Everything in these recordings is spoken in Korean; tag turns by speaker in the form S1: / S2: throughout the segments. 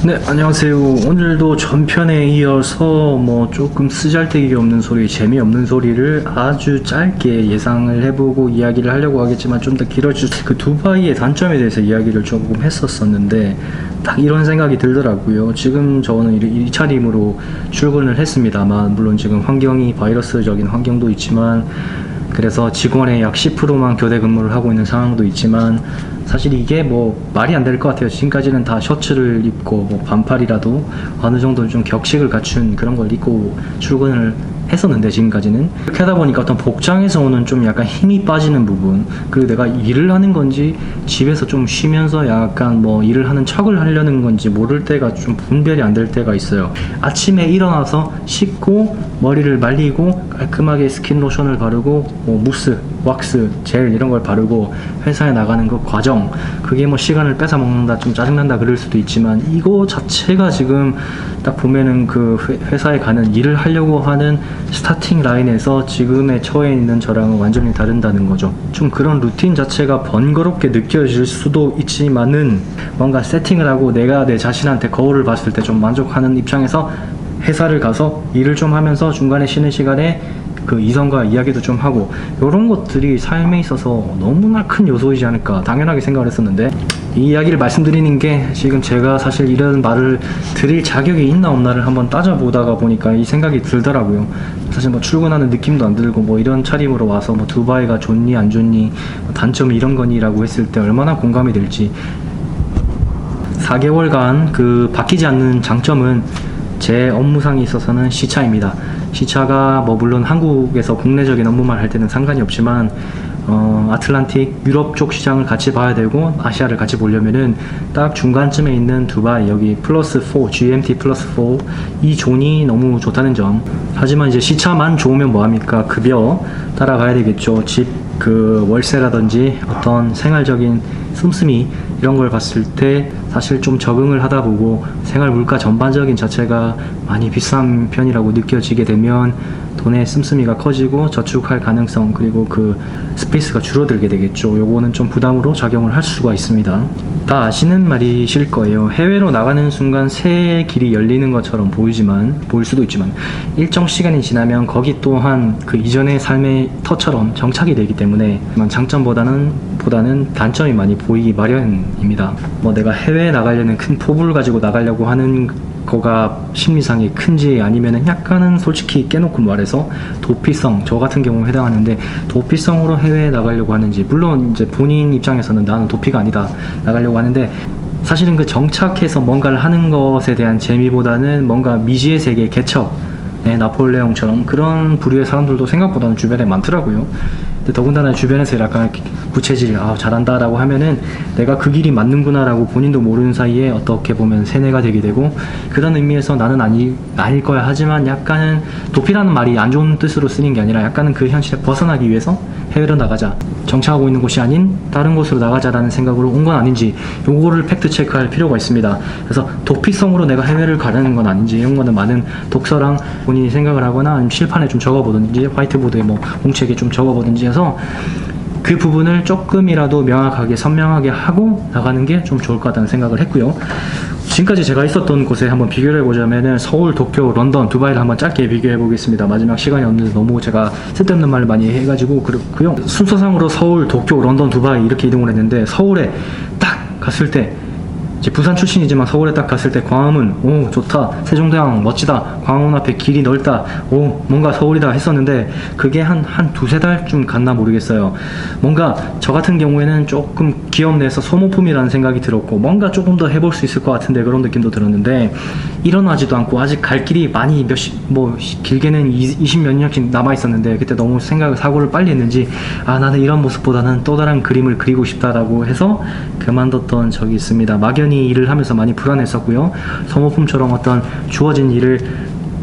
S1: 네, 안녕하세요. 오늘도 전편에 이어서 조금 쓰잘데기 없는 소리, 재미없는 소리를 아주 짧게 예상을 해보고 이야기를 하려고 하겠지만 좀 더 길어질 그 두바이의 단점에 대해서 이야기를 조금 했었었는데 딱 이런 생각이 들더라고요. 지금 저는 이 차림으로 출근을 했습니다만 물론 지금 환경이 바이러스적인 환경도 있지만 그래서 직원의 약 10%만 교대 근무를 하고 있는 상황도 있지만 사실 이게 말이 안 될 것 같아요. 지금까지는 다 셔츠를 입고 반팔이라도 어느 정도 좀 격식을 갖춘 그런 걸 입고 출근을 했었는데 지금까지는 그렇게 하다 보니까 어떤 복장에서 오는 좀 약간 힘이 빠지는 부분, 그리고 내가 일을 하는 건지 집에서 좀 쉬면서 약간 일을 하는 척을 하려는 건지 모를 때가 좀 분별이 안 될 때가 있어요. 아침에 일어나서 씻고 머리를 말리고 깔끔하게 스킨 로션을 바르고 무스, 왁스, 젤 이런 걸 바르고 회사에 나가는 그 과정, 그게 시간을 뺏어 먹는다, 좀 짜증난다 그럴 수도 있지만 이거 자체가 지금 딱 보면은 그 회사에 가는 일을 하려고 하는 스타팅 라인에서 지금의 처해 있는 저랑은 완전히 다른다는 거죠. 좀 그런 루틴 자체가 번거롭게 느껴질 수도 있지만은 뭔가 세팅을 하고 내가 내 자신한테 거울을 봤을 때 좀 만족하는 입장에서 회사를 가서 일을 좀 하면서 중간에 쉬는 시간에 그 이성과 이야기도 좀 하고 이런 것들이 삶에 있어서 너무나 큰 요소이지 않을까 당연하게 생각을 했었는데, 이 이야기를 말씀드리는 게 지금 제가 사실 이런 말을 드릴 자격이 있나 없나를 한번 따져보다가 보니까 이 생각이 들더라고요. 사실 출근하는 느낌도 안 들고 이런 차림으로 와서 두바이가 좋니 안 좋니 단점이 이런 거니 라고 했을 때 얼마나 공감이 될지. 4개월간 그 바뀌지 않는 장점은 제 업무상에 있어서는 시차입니다. 시차가 물론 한국에서 국내적인 업무만 할 때는 상관이 없지만 아틀란틱 유럽 쪽 시장을 같이 봐야 되고 아시아를 같이 보려면은 딱 중간쯤에 있는 두바이, 여기 플러스 4 GMT 플러스 4 이 존이 너무 좋다는 점. 하지만 이제 시차만 좋으면 뭐합니까? 급여 따라가야 되겠죠. 집 그 월세라든지 어떤 생활적인 씀씀이 이런 걸 봤을 때 사실 좀 적응을 하다 보고 생활 물가 전반적인 자체가 많이 비싼 편이라고 느껴지게 되면 돈의 씀씀이가 커지고 저축할 가능성, 그리고 그 스페이스가 줄어들게 되겠죠. 요거는 좀 부담으로 작용을 할 수가 있습니다. 다 아시는 말이실 거예요. 해외로 나가는 순간 새의 길이 열리는 것처럼 보일 수도 있지만 일정 시간이 지나면 거기 또한 그 이전의 삶의 터처럼 정착이 되기 때문에 장점보다는 단점이 많이 보이기 마련입니다. 내가 해외에 나가려는 큰 포부를 가지고 나가려고 하는 거가 심리상이 큰지 아니면은 약간은 솔직히 깨놓고 말해서 도피성, 저 같은 경우에 해당하는데 도피성으로 해외에 나가려고 하는지, 물론 이제 본인 입장에서는 나는 도피가 아니다 나가려고 하는데 사실은 그 정착해서 뭔가를 하는 것에 대한 재미보다는 뭔가 미지의 세계 개척, 나폴레옹처럼 그런 부류의 사람들도 생각보다는 주변에 많더라고요. 근데 더군다나 주변에서 약간 부채질, 잘한다 라고 하면은 내가 그 길이 맞는구나 라고 본인도 모르는 사이에 어떻게 보면 세뇌가 되게 되고, 그런 의미에서 나는 아닐 거야 하지만 약간은 도피라는 말이 안 좋은 뜻으로 쓰는 게 아니라 약간은 그 현실에 벗어나기 위해서 해외로 나가자, 정착하고 있는 곳이 아닌 다른 곳으로 나가자라는 생각으로 온 건 아닌지 요거를 팩트 체크할 필요가 있습니다. 그래서 도피성으로 내가 해외를 가려는 건 아닌지 이런 거는 많은 독서랑 본인이 생각을 하거나 아니면 실판에 좀 적어보든지 화이트보드에 공책에 좀 적어보든지 해서 그 부분을 조금이라도 명확하게 선명하게 하고 나가는 게 좀 좋을 것 같다는 생각을 했고요. 지금까지 제가 있었던 곳에 한번 비교를 해보자면은 서울, 도쿄, 런던, 두바이를 한번 짧게 비교해 보겠습니다. 마지막 시간이 없는데 너무 제가 쓸데없는 말을 많이 해가지고 그렇고요. 순서상으로 서울, 도쿄, 런던, 두바이 이렇게 이동을 했는데 서울에 딱 갔을 때 이제 부산 출신이지만 서울에 딱 갔을 때 광화문, 오 좋다, 세종대왕 멋지다, 광화문 앞에 길이 넓다, 오 뭔가 서울이다 했었는데 그게 한 두세 달쯤 갔나 모르겠어요. 뭔가 저 같은 경우에는 조금 기업 내에서 소모품이라는 생각이 들었고 뭔가 조금 더 해볼 수 있을 것 같은데 그런 느낌도 들었는데 일어나지도 않고 아직 갈 길이 많이 길게는 20 몇 년씩 남아 있었는데 그때 너무 사고를 빨리 했는지 나는 이런 모습보다는 또 다른 그림을 그리고 싶다라고 해서 그만뒀던 적이 있습니다. 막연히 일을 하면서 많이 불안했었고요. 소모품처럼 어떤 주어진 일을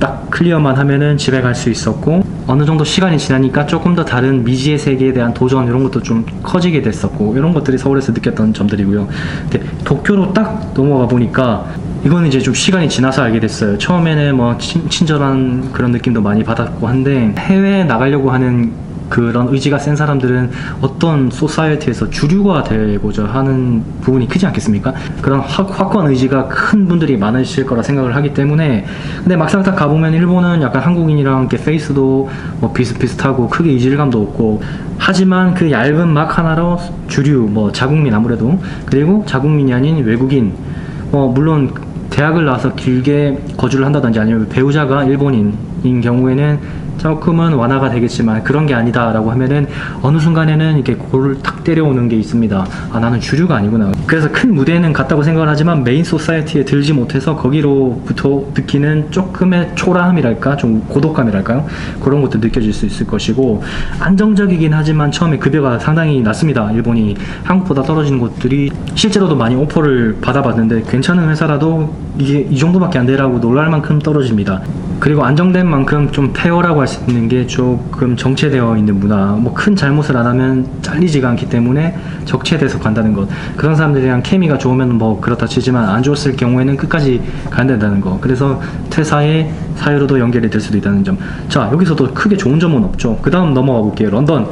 S1: 딱 클리어만 하면은 집에 갈 수 있었고 어느 정도 시간이 지나니까 조금 더 다른 미지의 세계에 대한 도전 이런 것도 좀 커지게 됐었고 이런 것들이 서울에서 느꼈던 점들이고요. 근데 도쿄로 딱 넘어가 보니까 이거는 이제 좀 시간이 지나서 알게 됐어요. 처음에는 친절한 그런 느낌도 많이 받았고 한데 해외에 나가려고 하는 그런 의지가 센 사람들은 어떤 소사이어티에서 주류가 되고자 하는 부분이 크지 않겠습니까? 그런 확고한 의지가 큰 분들이 많으실 거라 생각을 하기 때문에, 근데 막상 딱 가보면 일본은 약간 한국인이랑 이렇게 페이스도 뭐 비슷비슷하고 크게 이질감도 없고, 하지만 그 얇은 막 하나로 주류, 뭐 자국민 아무래도, 그리고 자국민이 아닌 외국인, 물론 대학을 나와서 길게 거주를 한다든지 아니면 배우자가 일본인인 경우에는 조금은 완화가 되겠지만, 그런 게 아니다라고 하면은 어느 순간에는 이렇게 골을 탁 때려오는 게 있습니다. 아, 나는 주류가 아니구나. 그래서 큰 무대는 갔다고 생각을 하지만 메인 소사이어티에 들지 못해서 거기로부터 느끼는 조금의 초라함이랄까, 좀 고독감이랄까요, 그런 것도 느껴질 수 있을 것이고, 안정적이긴 하지만 처음에 급여가 상당히 낮습니다. 일본이 한국보다 떨어지는 곳들이 실제로도 많이 오퍼를 받아봤는데 괜찮은 회사라도 이게 이 정도밖에 안 되라고 놀랄 만큼 떨어집니다. 그리고 안정된 만큼 좀 페어라고 할 수 있는 게 조금 정체되어 있는 문화, 뭐 큰 잘못을 안 하면 잘리지가 않기 때문에 적체돼서 간다는 것, 그런 사람들이랑 케미가 좋으면 뭐 그렇다 치지만 안 좋았을 경우에는 끝까지 가야 된다는 거, 그래서 퇴사의 사유로도 연결이 될 수도 있다는 점. 자, 여기서도 크게 좋은 점은 없죠. 그 다음 넘어가 볼게요. 런던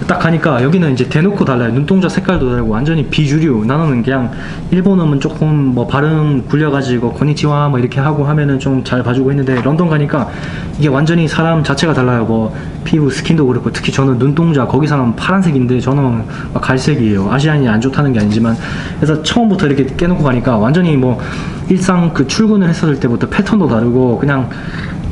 S1: 딱 가니까 여기는 이제 대놓고 달라요. 눈동자 색깔도 다르고 완전히 비주류. 나는 그냥 일본어는 조금 뭐 발음 굴려가지고 고니치와 뭐 이렇게 하고 하면은 좀 잘 봐주고 했는데, 런던 가니까 이게 완전히 사람 자체가 달라요. 뭐 피부 스킨도 그렇고, 특히 저는 눈동자 거기 사람 파란색인데 저는 갈색이에요. 아시안이 안 좋다는 게 아니지만, 그래서 처음부터 이렇게 깨놓고 가니까 완전히 뭐 일상 그 출근을 했을 때부터 패턴도 다르고, 그냥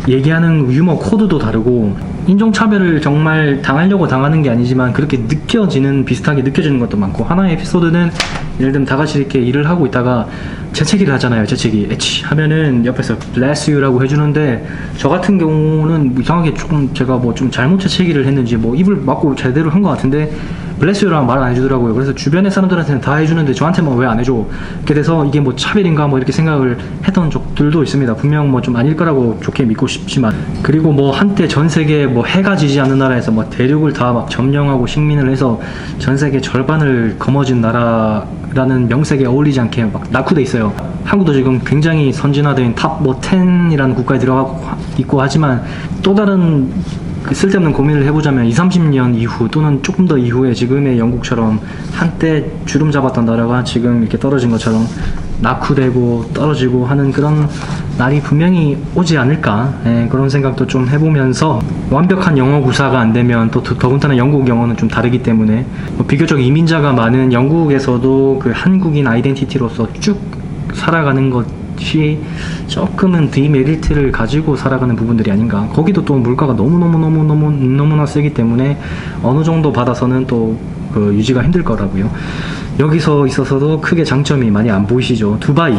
S1: 얘기하는 유머 코드도 다르고, 인종차별을 정말 당하려고 당하는 게 아니지만 그렇게 느껴지는, 비슷하게 느껴지는 것도 많고, 하나의 에피소드는 예를 들면 다 같이 이렇게 일을 하고 있다가 재채기를 하잖아요. 재채기 에치 하면은 옆에서 bless you라고 해주는데, 저 같은 경우는 이상하게 조금 제가 뭐 좀 잘못 재채기를 했는지 뭐 입을 막고 제대로 한 것 같은데 bless you라고 말 안 해주더라고요. 그래서 주변의 사람들한테는 다 해주는데 저한테만 왜 안 해줘? 이렇게 돼서 이게 뭐 차별인가 뭐 이렇게 생각을 했던 적들도 있습니다. 분명 뭐 좀 아닐 거라고 좋게 믿고 싶지만. 그리고 뭐 한때 전 세계 뭐 해가 지지 않는 나라에서 뭐 대륙을 다 막 점령하고 식민을 해서 전 세계 절반을 거머쥔 나라라는 명색에 어울리지 않게 막 낙후돼 있어요. 한국도 지금 굉장히 선진화된 탑 뭐 10이라는 국가에 들어가고 있고 하지만, 또 다른 그 쓸데없는 고민을 해보자면 20, 30년 이후 또는 조금 더 이후에 지금의 영국처럼 한때 주름 잡았던 나라가 지금 이렇게 떨어진 것처럼 낙후되고 떨어지고 하는 그런 날이 분명히 오지 않을까, 그런 생각도 좀 해보면서, 완벽한 영어 구사가 안 되면 또 더군다나 영국 영어는 좀 다르기 때문에 뭐 비교적 이민자가 많은 영국에서도 그 한국인 아이덴티티로서 쭉 살아가는 것이 조금은 디메리트를 가지고 살아가는 부분들이 아닌가. 거기도 또 물가가 너무나 세기 때문에 어느 정도 받아서는 또 그 유지가 힘들 거라고요. 여기서 있어서도 크게 장점이 많이 안 보이시죠. 두바이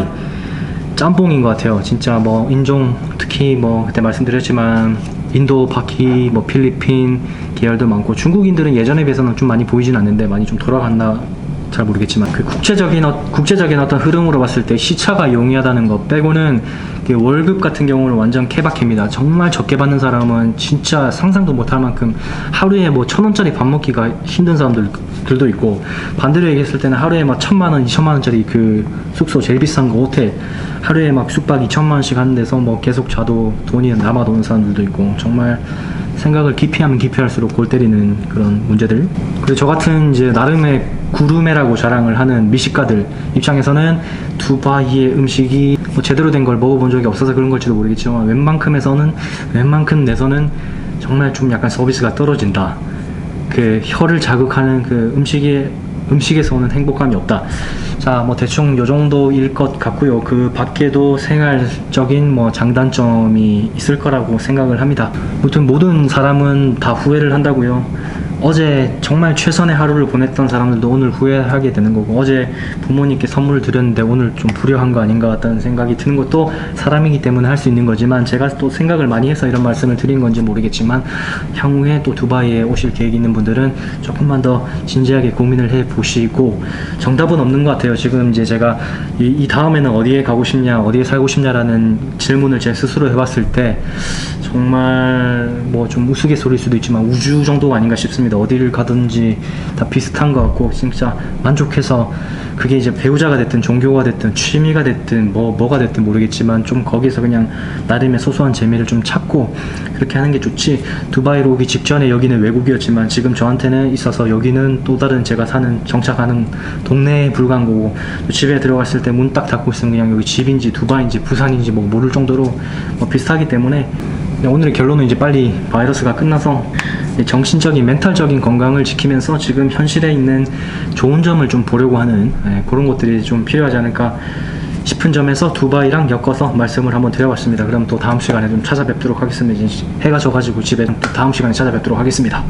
S1: 짬뽕인 것 같아요. 진짜 뭐 인종, 특히 뭐 그때 말씀드렸지만 인도, 파키, 뭐 필리핀 계열도 많고, 중국인들은 예전에 비해서는 좀 많이 보이진 않는데 많이 좀 돌아갔나 잘 모르겠지만, 그 국제적인 어떤 흐름으로 봤을 때 시차가 용이하다는 것 빼고는 그 월급 같은 경우는 완전 케바케입니다. 정말 적게 받는 사람은 진짜 상상도 못할 만큼 하루에 뭐 1,000원짜리 밥 먹기가 힘든 사람들도 있고, 반대로 얘기했을 때는 하루에 막 1,000만원, 2,000만원짜리 그 숙소 제일 비싼 거 호텔 하루에 막 숙박 2,000만원씩 하는 데서 뭐 계속 자도 돈이 남아도는 사람들도 있고, 정말 생각을 깊이하면 깊이할수록 골 때리는 그런 문제들. 그리고 저 같은 이제 나름의 구르메라고 자랑을 하는 미식가들 입장에서는 두바이의 음식이 뭐 제대로 된 걸 먹어본 적이 없어서 그런 걸지도 모르겠지만, 웬만큼 내서는 정말 좀 약간 서비스가 떨어진다. 그 혀를 자극하는 그 음식에서 오는 행복감이 없다. 자, 뭐 대충 요 정도일 것 같고요. 그 밖에도 생활적인 뭐 장단점이 있을 거라고 생각을 합니다. 아무튼 모든 사람은 다 후회를 한다고요. 어제 정말 최선의 하루를 보냈던 사람들도 오늘 후회하게 되는 거고, 어제 부모님께 선물을 드렸는데 오늘 좀 불효한 거 아닌가 같다는 생각이 드는 것도 사람이기 때문에 할 수 있는 거지만, 제가 또 생각을 많이 해서 이런 말씀을 드린 건지 모르겠지만, 향후에 또 두바이에 오실 계획 있는 분들은 조금만 더 진지하게 고민을 해 보시고, 정답은 없는 것 같아요. 지금 이제 제가 이 다음에는 어디에 가고 싶냐, 어디에 살고 싶냐라는 질문을 제 스스로 해봤을 때 정말 뭐 좀 우스갯소리일 수도 있지만 우주 정도가 아닌가 싶습니다. 같습니다. 어디를 가든지 다 비슷한 것 같고 진짜 만족해서, 그게 이제 배우자가 됐든 종교가 됐든 취미가 됐든 뭐가 됐든 모르겠지만 좀 거기서 그냥 나름의 소소한 재미를 좀 찾고 그렇게 하는 게 좋지, 두바이로 오기 직전에 여기는 외국이었지만 지금 저한테는 있어서 여기는 또 다른 제가 사는 정착하는 동네에 불과한 거고, 집에 들어갔을 때 문 딱 닫고 있으면 그냥 여기 집인지 두바이인지 부산인지 뭐 모를 정도로 뭐 비슷하기 때문에 오늘의 결론은 이제 빨리 바이러스가 끝나서 정신적인 멘탈적인 건강을 지키면서 지금 현실에 있는 좋은 점을 좀 보려고 하는 그런 것들이 좀 필요하지 않을까 싶은 점에서 두바이랑 엮어서 말씀을 한번 드려봤습니다. 그럼 또 다음 시간에 좀 찾아뵙도록 하겠습니다. 이제 해가 져가지고 집에 또 다음 시간에 찾아뵙도록 하겠습니다.